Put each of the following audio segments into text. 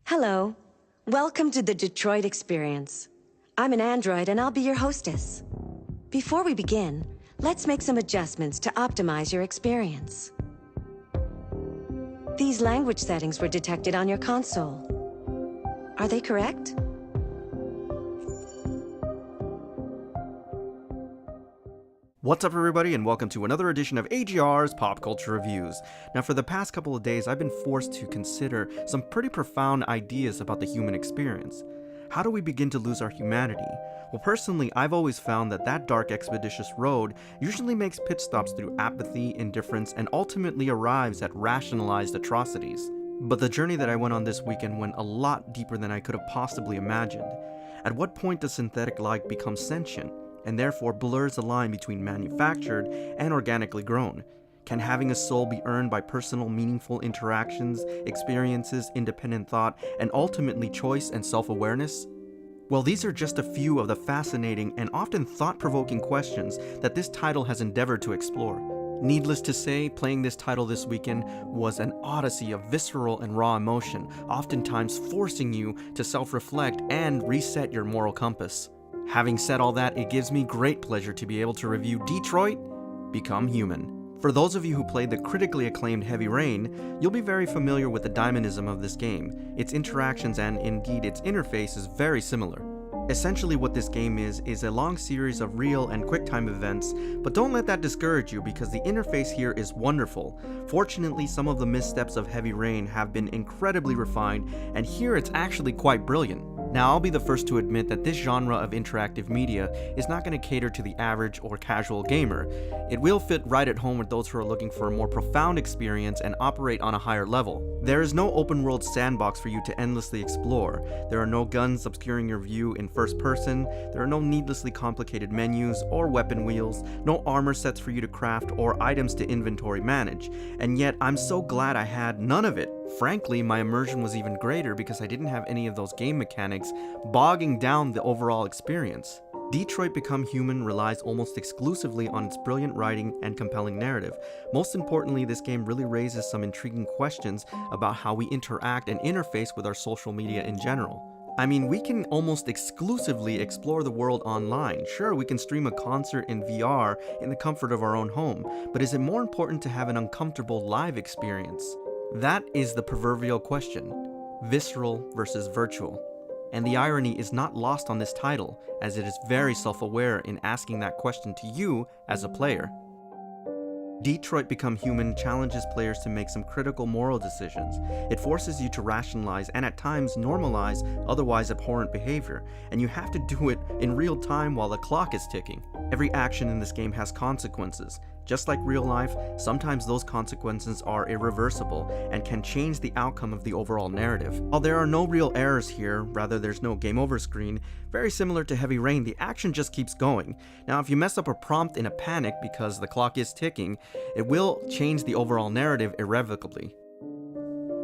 Hello. Welcome to the Detroit Experience. I'm an android and I'll be your hostess. Before we begin, let's make some adjustments to optimize your experience. These language settings were detected on your console. Are they correct? What's up everybody, and welcome to another edition of AGR'S Pop Culture Reviews. Now for the past couple of days I've been forced to consider some pretty profound ideas about the human experience. How do we begin to lose our humanity? Well, personally, I've always found that dark expeditious road usually makes pit stops through apathy, indifference, and ultimately arrives at rationalized atrocities. But the journey that I went on this weekend went a lot deeper than I could have possibly imagined. At what point does synthetic life become sentient, and therefore blurs the line between manufactured and organically grown? Can having a soul be earned by personal, meaningful interactions, experiences, independent thought, and ultimately choice and self-awareness? Well, these are just a few of the fascinating and often thought-provoking questions that this title has endeavored to explore. Needless to say, playing this title this weekend was an odyssey of visceral and raw emotion, oftentimes forcing you to self-reflect and reset your moral compass. Having said all that, it gives me great pleasure to be able to review Detroit Become Human. For those of you who played the critically acclaimed Heavy Rain, you'll be very familiar with the dynamism of this game. Its interactions and indeed its interface is very similar. Essentially what this game is a long series of real and quick time events, but don't let that discourage you because the interface here is wonderful. Fortunately, some of the missteps of Heavy Rain have been incredibly refined, and here it's actually quite brilliant. Now, I'll be the first to admit that this genre of interactive media is not going to cater to the average or casual gamer. It will fit right at home with those who are looking for a more profound experience and operate on a higher level. There is no open world sandbox for you to endlessly explore. There are no guns obscuring your view in first person, there are no needlessly complicated menus or weapon wheels, no armor sets for you to craft or items to inventory manage. And yet, I'm so glad I had none of it. Frankly, my immersion was even greater because I didn't have any of those game mechanics bogging down the overall experience. Detroit Become Human relies almost exclusively on its brilliant writing and compelling narrative. Most importantly, this game really raises some intriguing questions about how we interact and interface with our social media in general. I mean, we can almost exclusively explore the world online. Sure, we can stream a concert in VR in the comfort of our own home, but is it more important to have an uncomfortable live experience? That is the proverbial question, visceral versus virtual. And the irony is not lost on this title, as it is very self-aware in asking that question to you as a player. Detroit Become Human challenges players to make some critical moral decisions. It forces you to rationalize and at times normalize otherwise abhorrent behavior, and you have to do it in real time while the clock is ticking. Every action in this game has consequences. Just like real life, sometimes those consequences are irreversible and can change the outcome of the overall narrative. While there are no real errors here, rather there's no game over screen, very similar to Heavy Rain, the action just keeps going. Now if you mess up a prompt in a panic because the clock is ticking, it will change the overall narrative irrevocably.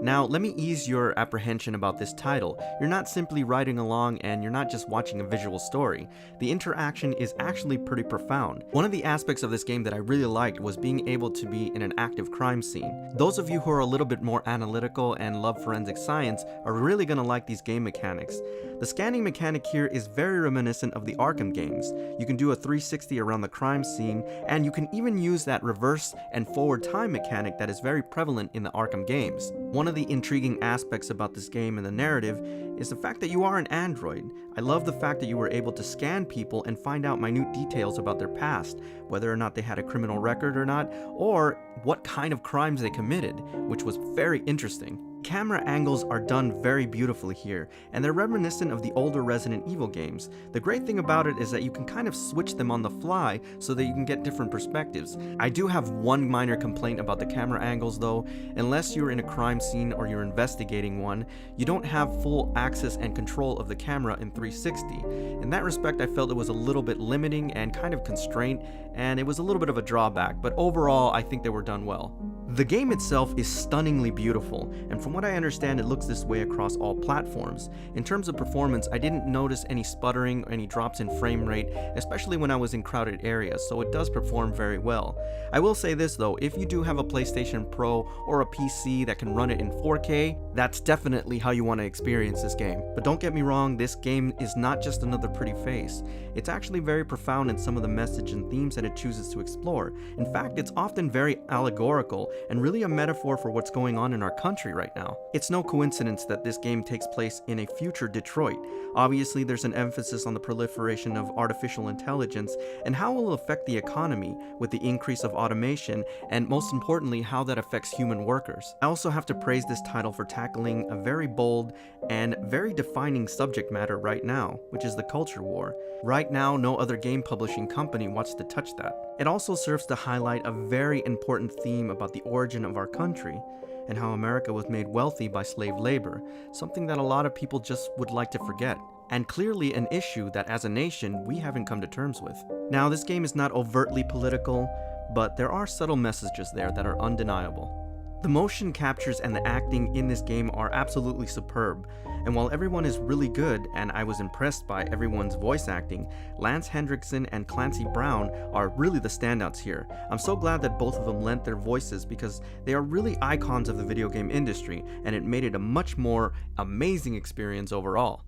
Now, let me ease your apprehension about this title. You're not simply riding along and you're not just watching a visual story. The interaction is actually pretty profound. One of the aspects of this game that I really liked was being able to be in an active crime scene. Those of you who are a little bit more analytical and love forensic science are really going to like these game mechanics. The scanning mechanic here is very reminiscent of the Arkham games. You can do a 360 around the crime scene, and you can even use that reverse and forward time mechanic that is very prevalent in the Arkham games. One of the intriguing aspects about this game and the narrative is the fact that you are an android. I love the fact that you were able to scan people and find out minute details about their past, whether or not they had a criminal record or not, or what kind of crimes they committed, which was very interesting. Camera angles are done very beautifully here, and they're reminiscent of the older Resident Evil games. The great thing about it is that you can kind of switch them on the fly so that you can get different perspectives. I do have one minor complaint about the camera angles though. Unless you're in a crime scene or you're investigating one, you don't have full access and control of the camera in 360. In that respect, I felt it was a little bit limiting and kind of constraint, and it was a little bit of a drawback, but overall I think they were done well. The game itself is stunningly beautiful, and from what I understand, it looks this way across all platforms. In terms of performance, I didn't notice any sputtering or any drops in frame rate, especially when I was in crowded areas, so it does perform very well. I will say this though, if you do have a PlayStation Pro or a PC that can run it in 4K, That's definitely how you want to experience this game. But don't get me wrong, this game is not just another pretty face. It's actually very profound in some of the message and themes that it chooses to explore. In fact, it's often very allegorical and really a metaphor for what's going on in our country right now. It's no coincidence that this game takes place in a future Detroit. Obviously, there's an emphasis on the proliferation of artificial intelligence and how it will affect the economy with the increase of automation, and most importantly, how that affects human workers. I also have to praise this title for tackling a very bold and very defining subject matter right now, which is the culture war. Right now, no other game publishing company wants to touch that. It also serves to highlight a very important theme about the origin of our country and how America was made wealthy by slave labor, something that a lot of people just would like to forget, and clearly an issue that as a nation we haven't come to terms with. Now, this game is not overtly political, but there are subtle messages there that are undeniable. The motion captures and the acting in this game are absolutely superb, and while everyone is really good and I was impressed by everyone's voice acting, Lance Hendrickson and Clancy Brown are really the standouts here. I'm so glad that both of them lent their voices because they are really icons of the video game industry, and it made it a much more amazing experience overall.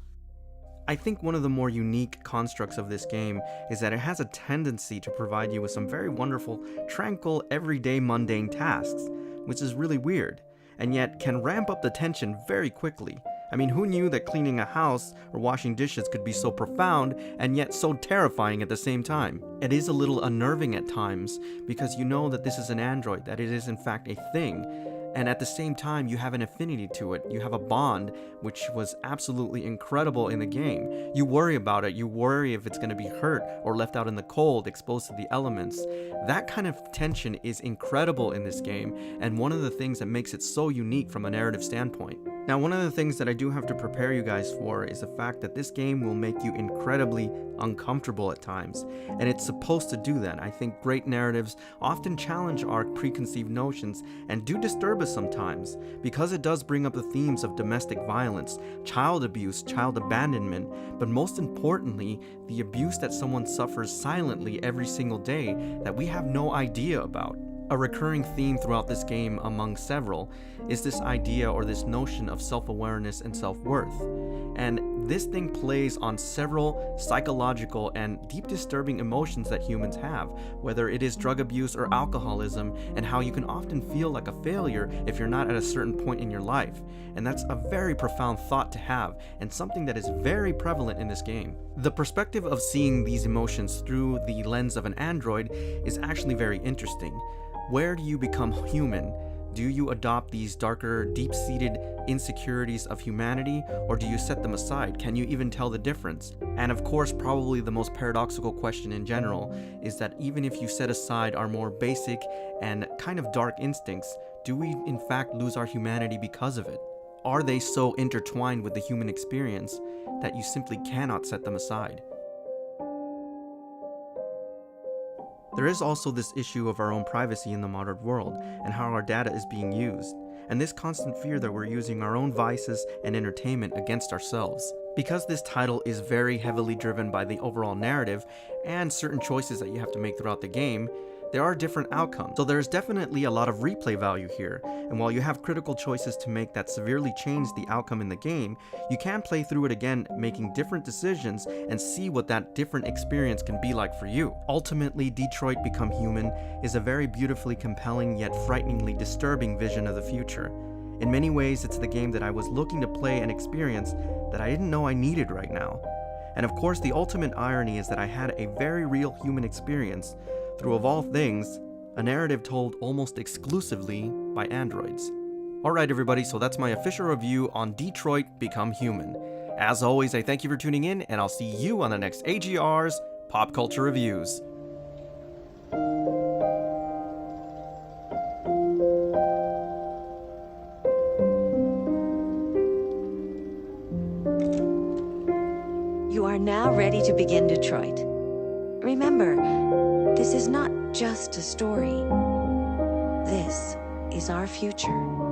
I think one of the more unique constructs of this game is that it has a tendency to provide you with some very wonderful, tranquil, everyday mundane tasks, which is really weird, and yet can ramp up the tension very quickly. I mean, who knew that cleaning a house or washing dishes could be so profound and yet so terrifying at the same time? It is a little unnerving at times because you know that this is an android, that it is in fact a thing, and at the same time you have an affinity to it. You have a bond, which was absolutely incredible in the game. You worry about it, you worry if it's going to be hurt or left out in the cold, exposed to the elements. That kind of tension is incredible in this game, and one of the things that makes it so unique from a narrative standpoint. Now, one of the things that I do have to prepare you guys for is the fact that this game will make you incredibly uncomfortable at times, and it's supposed to do that. I think great narratives often challenge our preconceived notions and do disturb us sometimes, because it does bring up the themes of domestic violence, child abuse, child abandonment, but most importantly, the abuse that someone suffers silently every single day that we have no idea about. A recurring theme throughout this game, among several, is this idea or this notion of self-awareness and self-worth. And this thing plays on several psychological and deep disturbing emotions that humans have, whether it is drug abuse or alcoholism, and how you can often feel like a failure if you're not at a certain point in your life. And that's a very profound thought to have, and something that is very prevalent in this game. The perspective of seeing these emotions through the lens of an android is actually very interesting. Where do you become human? Do you adopt these darker, deep-seated insecurities of humanity, or do you set them aside? Can you even tell the difference? And of course, probably the most paradoxical question in general is that even if you set aside our more basic and kind of dark instincts, do we in fact lose our humanity because of it? Are they so intertwined with the human experience that you simply cannot set them aside? There is also this issue of our own privacy in the modern world and how our data is being used, and this constant fear that we're using our own vices and entertainment against ourselves. Because this title is very heavily driven by the overall narrative and certain choices that you have to make throughout the game, there are different outcomes. So there's definitely a lot of replay value here, and while you have critical choices to make that severely change the outcome in the game, you can play through it again, making different decisions and see what that different experience can be like for you. Ultimately, Detroit Become Human is a very beautifully compelling yet frighteningly disturbing vision of the future. In many ways, it's the game that I was looking to play and experience that I didn't know I needed right now. And of course, the ultimate irony is that I had a very real human experience through, of all things, a narrative told almost exclusively by androids. Alright everybody, so that's my official review on Detroit Become Human. As always, I thank you for tuning in, and I'll see you on the next AGR's Pop Culture Reviews. You are now ready to begin Detroit. Remember, this is not just a story. This is our future.